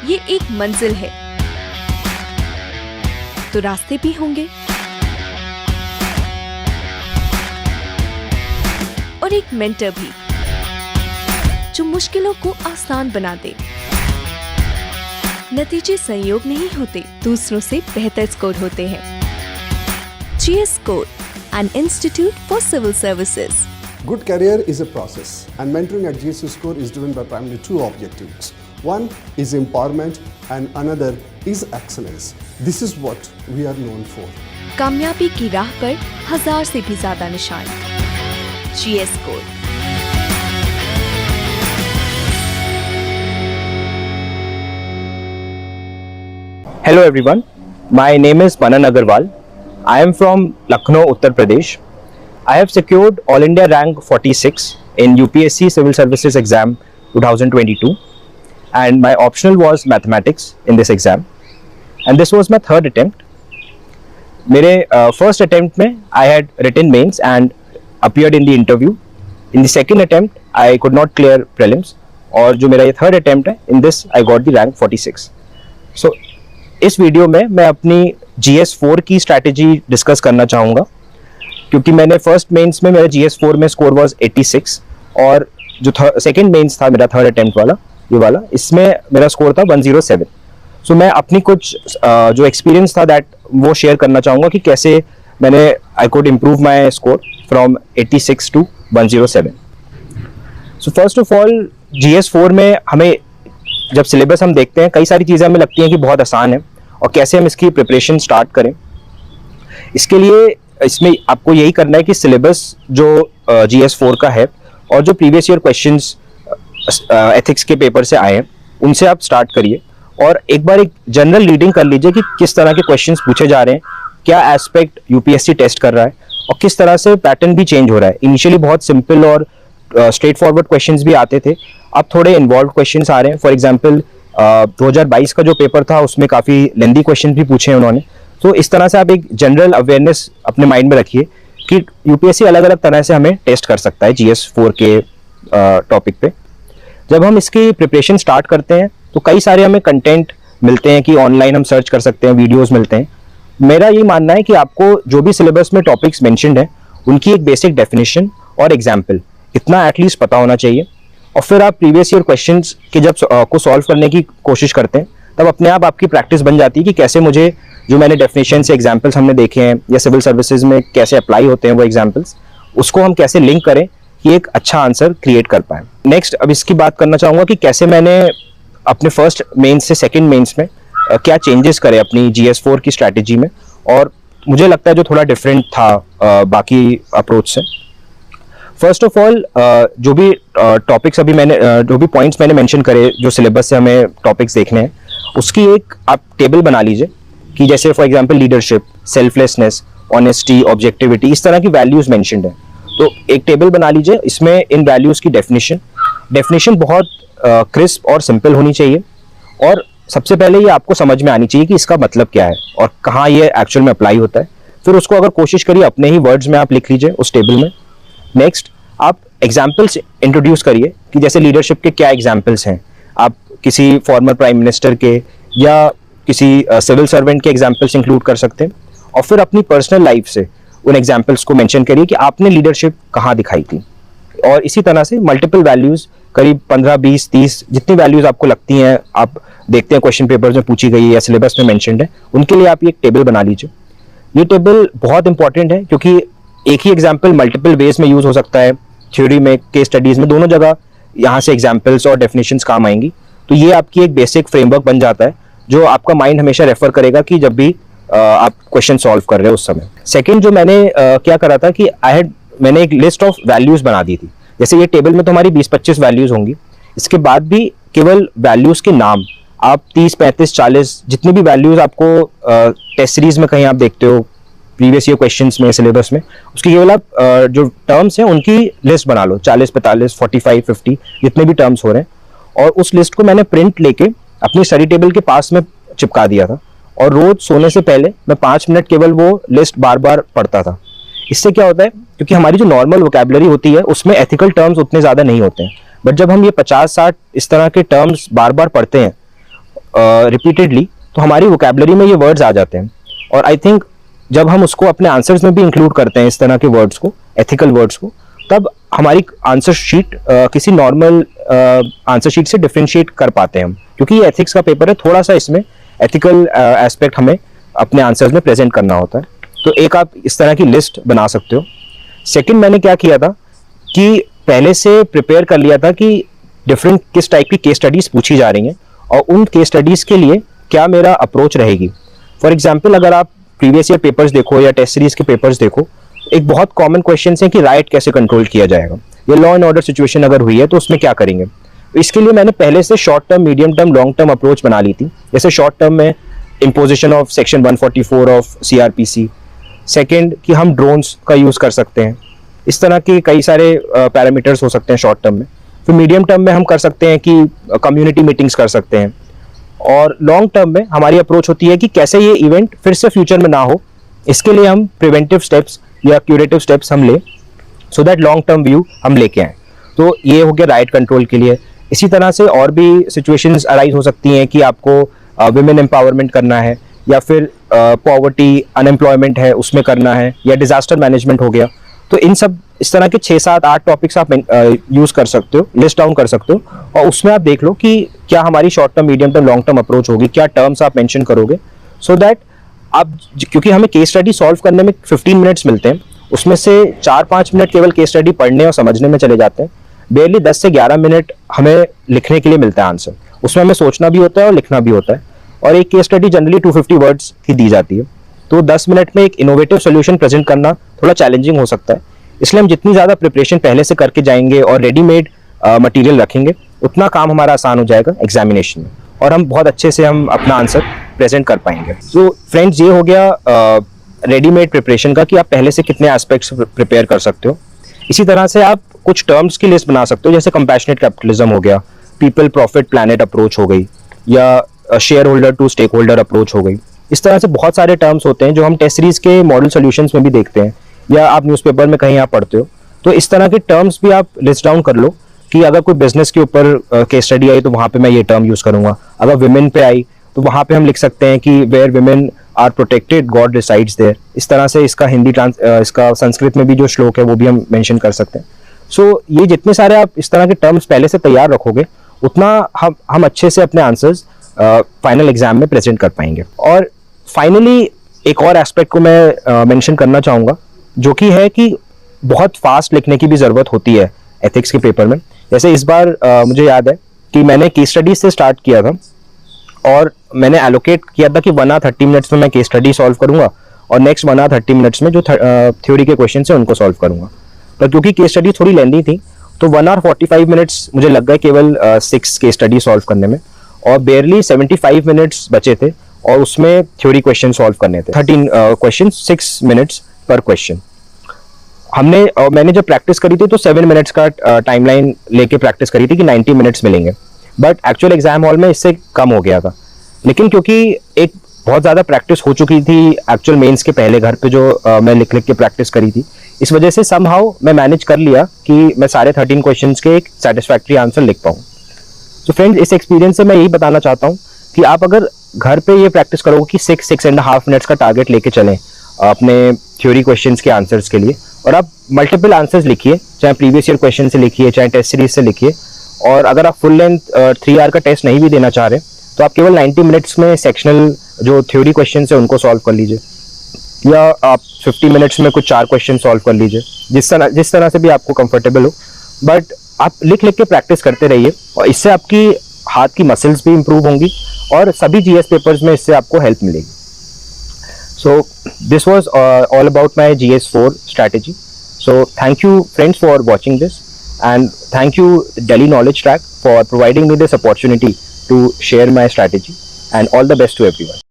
ये एक मंजिल है तो रास्ते भी होंगे और एक मेंटर भी जो मुश्किलों को आसान बना दे। नतीजे संयोग नहीं होते, दूसरों से बेहतर स्कोर होते हैं। GS Score, an institute for civil services. Good career is a process, and mentoring at GS Score is driven by primarily two objectives. One is empowerment and another is excellence. This is what we are known for. कामयाबी की राह पर 1000 से भी ज्यादा निशान। GS Score। Hello everyone, my name is Manan Agarwal. I am from Lucknow, Uttar Pradesh. I have secured All India rank 46 in UPSC Civil Services exam 2022 and my optional was mathematics in this exam and this was my third attempt. मेरे first attempt में I had written mains and appeared in the interview. In the second attempt I could not clear prelims और जो मेरा ये third attempt है, in this I got the rank 46. So इस video में मैं अपनी GS4 की स्ट्रैटेजी डिस्कस करना चाहूँगा क्योंकि मैंने फर्स्ट मेंस में मेरा GS4 में स्कोर वाज 86 और जो सेकंड मेंस था मेरा थर्ड अटेम्प्ट वाला ये वाला इसमें मेरा स्कोर था 107. सो मैं अपनी कुछ जो एक्सपीरियंस था दैट वो शेयर करना चाहूँगा कि कैसे मैंने I could improve my score from 86 to 107. So first of all GS4 में हमें जब सिलेबस हम देखते हैं कई सारी चीज़ें हमें लगती हैं कि बहुत आसान है और कैसे हम इसकी प्रिपरेशन स्टार्ट करें. इसके लिए इसमें आपको यही करना है कि सिलेबस जो GS4 का है और जो प्रीवियस ईयर क्वेश्चंस एथिक्स के पेपर से आए हैं उनसे आप स्टार्ट करिए और एक बार एक जनरल रीडिंग कर लीजिए कि किस तरह के क्वेश्चंस पूछे जा रहे हैं, क्या एस्पेक्ट UPSC टेस्ट कर रहा है और किस तरह से पैटर्न भी चेंज हो रहा है. इनिशियली बहुत सिंपल और स्ट्रेट फॉरवर्ड क्वेश्चंस भी आते थे, अब थोड़े इन्वॉल्व क्वेश्चंस आ रहे हैं. फॉर एग्जांपल 2022 का जो पेपर था उसमें काफ़ी लेंदी क्वेश्चन भी पूछे हैं उन्होंने. तो इस तरह से आप एक जनरल अवेयरनेस अपने माइंड में रखिए कि UPSC अलग अलग तरह से हमें टेस्ट कर सकता है GS4 के टॉपिक पे. जब हम इसकी प्रिपरेशन स्टार्ट करते हैं तो कई सारे हमें कंटेंट मिलते हैं कि ऑनलाइन हम सर्च कर सकते हैं, वीडियोज़ मिलते हैं. मेरा ये मानना है कि आपको जो भी सिलेबस में टॉपिक्स मैंशनड है उनकी एक बेसिक डेफिनेशन और एग्जाम्पल इतना एटलीस्ट पता होना चाहिए और फिर आप प्रीवियस ईयर क्वेश्चंस के जब को सॉल्व करने की कोशिश करते हैं तब अपने आप आपकी प्रैक्टिस बन जाती है कि कैसे मुझे जो मैंने डेफिनेशन से एग्जाम्पल्स हमने देखे हैं या सिविल सर्विसेज में कैसे अप्लाई होते हैं वो एग्जाम्पल्स, उसको हम कैसे लिंक करें कि एक अच्छा आंसर क्रिएट कर पाएँ. नेक्स्ट अब इसकी बात करना चाहूँगा कि कैसे मैंने अपने फर्स्ट मेंस से सेकेंड मेंस में क्या चेंजेस करे अपनी GS4 की स्ट्रैटेजी में और मुझे लगता है जो थोड़ा डिफरेंट था बाकी अप्रोच से. फर्स्ट ऑफ ऑल जो भी टॉपिक्स अभी मैंने जो भी पॉइंट्स मैंने मेंशन करे जो सिलेबस से हमें टॉपिक्स देखने हैं उसकी एक आप टेबल बना लीजिए कि जैसे for example leadership, selflessness, honesty, objectivity, इस तरह की वैल्यूज मेंशन्ड है. तो एक टेबल बना लीजिए, इसमें इन वैल्यूज की डेफिनेशन बहुत क्रिस्प और सिंपल होनी चाहिए और सबसे पहले ये आपको समझ में आनी चाहिए कि इसका मतलब क्या है और कहाँ ये एक्चुअल में अप्लाई होता है. फिर उसको अगर कोशिश करिए अपने ही वर्ड्स में आप लिख लीजिए उस टेबल में. नेक्स्ट आप एग्जाम्पल्स इंट्रोड्यूस करिए कि जैसे लीडरशिप के क्या एग्जाम्पल्स हैं, आप किसी फॉर्मर प्राइम मिनिस्टर के या किसी सिविल सर्वेंट के एग्जाम्पल्स इंक्लूड कर सकते हैं और फिर अपनी पर्सनल लाइफ से उन एग्जाम्पल्स को मेंशन करिए कि आपने लीडरशिप कहाँ दिखाई थी. और इसी तरह से मल्टीपल वैल्यूज करीब 15, 20, 30 जितनी वैल्यूज आपको लगती हैं आप देखते हैं क्वेश्चन पेपर्स में पूछी गई है या सिलेबस में मेंशन्ड है, उनके लिए आप ये एक टेबल बना लीजिए. ये टेबल बहुत इंपॉर्टेंट है क्योंकि एक ही एग्जाम्पल मल्टीपल वेज में यूज हो सकता है, थ्योरी में, केस स्टडीज में, दोनों जगह यहाँ से एग्जाम्पल्स और डेफिनेशंस काम आएंगी. तो ये आपकी एक बेसिक फ्रेमवर्क बन जाता है जो आपका माइंड हमेशा रेफर करेगा कि जब भी आप क्वेश्चन सॉल्व कर रहे हो उस समय. सेकेंड जो मैंने क्या करा था कि मैंने एक लिस्ट ऑफ वैल्यूज बना दी थी. जैसे ये टेबल में तो हमारी 20-25 वैल्यूज होंगी, इसके बाद भी केवल वैल्यूज के नाम आप 30, 35, 40 जितनी भी वैल्यूज आपको टेस्ट सीरीज में कहीं आप देखते हो प्रीवियस ईयर क्वेश्चंस में, सिलेबस में, उसकी केवल आप जो टर्म्स हैं उनकी लिस्ट बना लो. 40, 45, 45, 50 जितने भी टर्म्स हो रहे हैं और उस लिस्ट को मैंने प्रिंट लेके अपनी स्टडी टेबल के पास में चिपका दिया था और रोज सोने से पहले मैं 5 मिनट केवल वो लिस्ट बार बार पढ़ता था. इससे क्या होता है, क्योंकि हमारी जो नॉर्मल वोकैबुलरी होती है उसमें एथिकल टर्म्स उतने ज़्यादा नहीं होते हैं, बट जब हम ये 50-60 इस तरह के टर्म्स बार बार पढ़ते हैं रिपीटेडली, तो हमारी वोकेबलरी में ये वर्ड्स आ जाते हैं। और आई थिंक जब हम उसको अपने आंसर्स में भी इंक्लूड करते हैं इस तरह के वर्ड्स को, एथिकल वर्ड्स को, तब हमारी आंसर शीट किसी नॉर्मल आंसर शीट से डिफरेंशिएट कर पाते हैं हम, क्योंकि ये एथिक्स का पेपर है, थोड़ा सा इसमें एथिकल एस्पेक्ट हमें अपने आंसर्स में प्रेजेंट करना होता है। तो एक आप इस तरह की लिस्ट बना सकते हो। सेकंड, मैंने क्या किया था कि पहले से प्रिपेयर कर लिया था कि डिफरेंट किस टाइप की केस स्टडीज पूछी जा रही हैं और उन केस स्टडीज के लिए क्या मेरा अप्रोच रहेगी। फॉर एग्जाम्पल, अगर आप प्रीवियस ईयर पेपर्स देखो या टेस्ट सीरीज के पेपर्स देखो, एक बहुत कॉमन क्वेश्चन है कि राइट कैसे कंट्रोल किया जाएगा, या लॉ एंड ऑर्डर सिचुएशन अगर हुई है तो उसमें क्या करेंगे। इसके लिए मैंने पहले से short term, medium term, long term approach बना ली थी। जैसे शॉर्ट टर्म में imposition of section 144 of CRPC, second कि हम ड्रोन्स का यूज कर सकते हैं, इस तरह के कई सारे पैरामीटर्स हो सकते हैं शॉर्ट टर्म में। फिर मीडियम टर्म में हम कर सकते हैं कि कम्युनिटी मीटिंग्स कर सकते हैं, और लॉन्ग टर्म में हमारी अप्रोच होती है कि कैसे ये इवेंट फिर से फ्यूचर में ना हो, इसके लिए हम प्रिवेंटिव स्टेप्स या क्यूरेटिव स्टेप्स हम ले, so that long term view हम लेके आए। तो ये हो गया राइट कंट्रोल के लिए। इसी तरह से और भी सिचुएशंस अराइज हो सकती हैं कि आपको विमेन एम्पावरमेंट करना है, या फिर पॉवर्टी, अनएम्प्लॉयमेंट है उसमें करना है, या डिजास्टर मैनेजमेंट हो गया। तो इन सब इस तरह के 6, 7, 8 टॉपिक्स आप यूज कर सकते हो, लिस्ट डाउन कर सकते हो, और उसमें आप देख लो कि क्या हमारी short term, medium term, long term approach होगी, क्या टर्म्स आप मेंशन करोगे, सो दैट आप, क्योंकि हमें केस स्टडी सॉल्व करने में 15 मिनट्स मिलते हैं, उसमें से 4-5 मिनट केवल केस स्टडी पढ़ने और समझने में चले जाते हैं, बेरली 10 से 11 मिनट हमें लिखने के लिए मिलता है आंसर। उसमें हमें सोचना भी होता है और लिखना भी होता है, और एक केस स्टडी जनरली 250 वर्ड्स की दी जाती है। तो 10 मिनट में एक इनोवेटिव सोल्यूशन प्रेजेंट करना थोड़ा चैलेंजिंग हो सकता है, इसलिए हम जितनी ज़्यादा प्रिपरेशन पहले से करके जाएंगे और रेडीमेड मटेरियल रखेंगे, उतना काम हमारा आसान हो जाएगा एग्जामिनेशन में, और हम बहुत अच्छे से हम अपना आंसर प्रेजेंट कर पाएंगे। तो फ्रेंड्स, ये हो गया रेडीमेड प्रिपरेशन का, कि आप पहले से कितने एस्पेक्ट्स प्रिपेयर कर सकते हो। इसी तरह से आप कुछ टर्म्स की लिस्ट बना सकते हो, जैसे कंपैशनेट कैपिटलिज्म हो गया, पीपल प्रॉफिट प्लैनेट अप्रोच हो गई, या shareholder to stakeholder approach हो गई। इस तरह से बहुत सारे टर्म्स होते हैं जो हम टेस्ट सीरीज के मॉडल सॉल्यूशंस में भी देखते हैं, या आप न्यूज़पेपर में कहीं आप पढ़ते हो। तो इस तरह के टर्म्स भी आप लिस्ट डाउन कर लो कि अगर कोई बिजनेस के ऊपर केस स्टडी आई तो वहां पे मैं ये टर्म यूज करूंगा, अगर विमेन पे आई तो वहां पे हम लिख सकते हैं कि where women are protected god resides there. इस तरह से इसका इसका संस्कृत में भी जो श्लोक है वो भी हम मेंशन कर सकते हैं। सो ये जितने सारे आप इस तरह के टर्म्स पहले से तैयार रखोगे, उतना हम अच्छे से अपने आंसर्स फाइनल एग्जाम में प्रेजेंट कर पाएंगे। और फाइनली एक और एस्पेक्ट को मैं मेंशन करना चाहूँगा, जो कि है कि बहुत फास्ट लिखने की भी ज़रूरत होती है एथिक्स के पेपर में। जैसे इस बार मुझे याद है कि मैंने केस स्टडीज से स्टार्ट किया था, और मैंने एलोकेट किया था कि 1 आवर 30 मिनट्स में मैं केस स्टडी सॉल्व करूंगा, और नेक्स्ट 1 आवर 30 मिनट्स में जो थ्योरी के क्वेश्चन है उनको सॉल्व करूंगा। पर क्योंकि केस स्टडी थोड़ी लेंदी थी, तो 1 आवर 45 मिनट्स मुझे लग गए केवल 6 केस स्टडी सॉल्व करने में, और बेयरली 75 मिनट्स बचे थे, और उसमें थ्योरी क्वेश्चन सॉल्व करने थे। 13 क्वेश्चन, 6 मिनट्स पर क्वेश्चन। मैंने जब प्रैक्टिस करी थी तो 7 मिनट्स का टाइमलाइन लेके प्रैक्टिस करी थी कि 90 मिनट्स मिलेंगे, बट एक्चुअल एग्जाम हॉल में इससे कम हो गया था। लेकिन क्योंकि एक बहुत ज़्यादा प्रैक्टिस हो चुकी थी एक्चुअल मेंस के पहले, घर पे जो मैं लिख के प्रैक्टिस करी थी, इस वजह से समहाउ मैं मैनेज कर लिया कि मैं सारे 13 क्वेश्चंस के एक सेटिस्फैक्ट्री आंसर लिख पाऊँ। तो फ्रेंड्स, इस एक्सपीरियंस से मैं यही बताना चाहता हूँ कि आप अगर घर पे ये प्रैक्टिस करोगे कि 6.5 मिनट्स का टारगेट लेके चलें अपने थ्योरी क्वेश्चंस के आंसर्स के लिए, और आप मल्टीपल आंसर्स लिखिए, चाहे प्रीवियस ईयर क्वेश्चन से लिखिए, चाहे टेस्ट सीरीज से लिखिए, और अगर आप फुल लेंथ 3 आवर का टेस्ट नहीं भी देना चाह रहे तो आप केवल 90 मिनट्स में सेक्शनल जो थ्योरी क्वेश्चन है उनको सॉल्व कर लीजिए, या आप 50 मिनट्स में कुछ 4 क्वेश्चन सॉल्व कर लीजिए, जिस तरह से भी आपको कंफर्टेबल हो। बट आप लिख के प्रैक्टिस करते रहिए, और इससे आपकी हाथ की मसल्स भी इंप्रूव होंगी, और सभी जीएस पेपर्स में इससे आपको हेल्प मिलेगी। So this was all about my GS4 strategy. So thank you friends for watching this, and thank you Delhi Knowledge Track for providing me this opportunity to share my strategy, and all the best to everyone.